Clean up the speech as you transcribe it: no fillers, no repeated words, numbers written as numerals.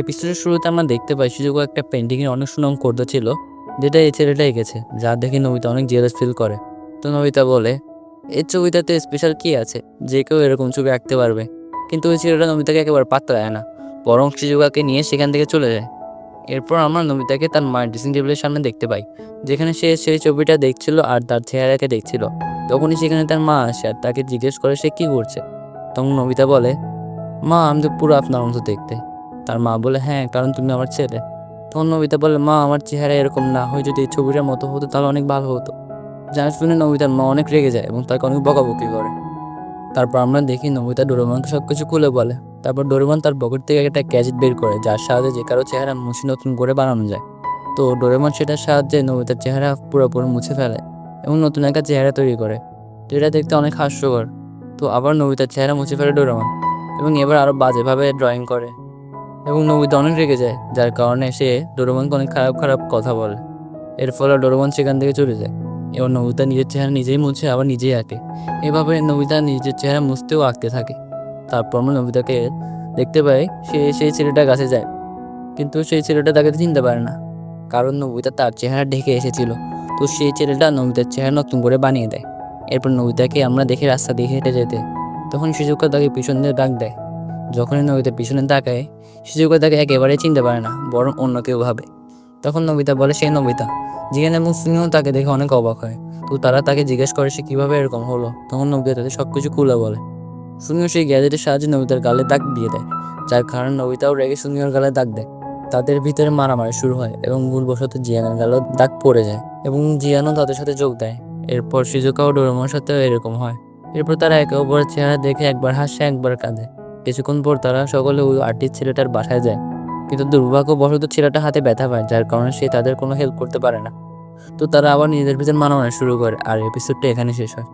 এপিসোডের শুরুতে আমরা দেখতে পাই শিজুকো একটা পেন্টিং এর অনেক সুনাম করতেছিল, যেটা এই ছেলেটা এঁকেছে, যা দেখে নবিতা অনেক জেলাস ফিল করে। তো নবিতা বলে, এই ছবিটাতে স্পেশাল কি আছে, যে কেউ এরকম ছবি আঁকতে পারবে। কিন্তু ওই ছেলেটা নবিতাকে একেবারে পাত্তা দেয় না, বরং শিজুকাকে নিয়ে সেখান থেকে চলে যায়। এরপর আমরা নবিতাকে তার মায়ের ড্রেসিং টেবিলের সামনে দেখতে পাই, যেখানে সে সেই ছবিটা দেখছিল আর তার চেহারাকে দেখছিল। তখনই সেখানে তার মা আসে আর তাকে জিজ্ঞেস করে সে কি করছে। তখন নবিতা বলে, মা আমি তো পুরো আপনার মতো দেখতে। তার মা বলে, হ্যাঁ কারণ তুমি আমার ছেলে। তখন নবিতা বলে, মা আমার চেহারা এরকম না হয়, যদি এই ছবিটার মতো হতো তাহলে অনেক ভালো হতো। যা শুনে নবিতার মা অনেক রেগে যায় এবং তাকে অনেক বকাবকি করে। তারপর আমরা দেখি নবিতা ডোরেমনকে সবকিছু খুলে বলে। তারপর ডোরেমন তার পকেট থেকে একটা গ্যাজেট বের করে, যার সাহায্যে যে কারো চেহারা মুছে নতুন করে বানানো যায়। তো ডোরেমন সেটার সাহায্যে নবিতার চেহারা পুরোপুরি মুছে ফেলে এবং নতুন একটা চেহারা তৈরি করে। তো এটা দেখতে অনেক হাস্যকর। তো আবার নবিতার চেহারা মুছে ফেলে ডোরেমন এবং এবার আরো বাজেভাবে ড্রয়িং করে এবং নবিতা অনেক রেগে যায়, যার কারণে সে ডোরেমনকে অনেক খারাপ খারাপ কথা বলে। এর ফলে ডোরেমন সেখান থেকে চলে যায় এবং নবিতা নিজের চেহারা নিজেই মুছে আবার নিজেই আঁকে। এভাবে নবিতা নিজের চেহারা মুছতেও আঁকতে থাকে। তারপর আমরা নবিতাকে দেখতে পাই সে সেই ছেলেটার কাছে যায়, কিন্তু সেই ছেলেটা তাকে চিনতে পারে না, কারণ নবিতা তার চেহারা ঢেকে এসেছিল। তো সেই ছেলেটা নবিতার চেহারা নতুন করে বানিয়ে দেয়। এরপর নবিতাকে আমরা দেখি রাস্তা দিয়ে হেঁটে যেতে। তখন শিজুকা তাকে পিছন দিয়ে ডাক দেয়। যখনই নবিতা পিছনে তাকায়, শিজুকা তাকে একেবারেই চিনতে পারে না, বরং অন্য কেউ ভাবে। তখন নবিতা বলে সে নবিতা। জিয়ান এবং সুনিও তাকে দেখে অনেক অবাক হয়। তো তারা তাকে জিজ্ঞেস করে সে কিভাবে এরকম হলো। তখন নবিতা তাদের সবকিছু খুলে বলে। সুনিও সেই গ্যাজেটের সাহায্যে নবিতার গালে দাগ দিয়ে দেয়, যার কারণে নবিতাও রেগে সুনিওর গালে দাগ দেয়। তাদের ভিতরে মারামারি শুরু হয় এবং ভুলবশত জিয়ানের গালেও দাগ পড়ে যায় এবং জিয়ানও তাদের সাথে যোগ দেয়। এরপর শিজুকা ও ডোরেমনের সাথেও এরকম হয়। এরপর তারা একে অপরের চেহারা দেখে একবার হাসে একবার কাঁদে। কিছুক্ষণ পর তারা সকলে ওই আর্টিস্ট ছেলেটার বাসায় যায়, কিন্তু দুর্ভাগ্যবশত ছেলেটা হাতে ব্যথা পায়, যার কারণে সে তাদের কোনো হেল্প করতে পারে না। তো তারা আবার নিজেদের ভিতরে মারামারি শুরু করে আর এপিসোডটা এখানে শেষ হয়।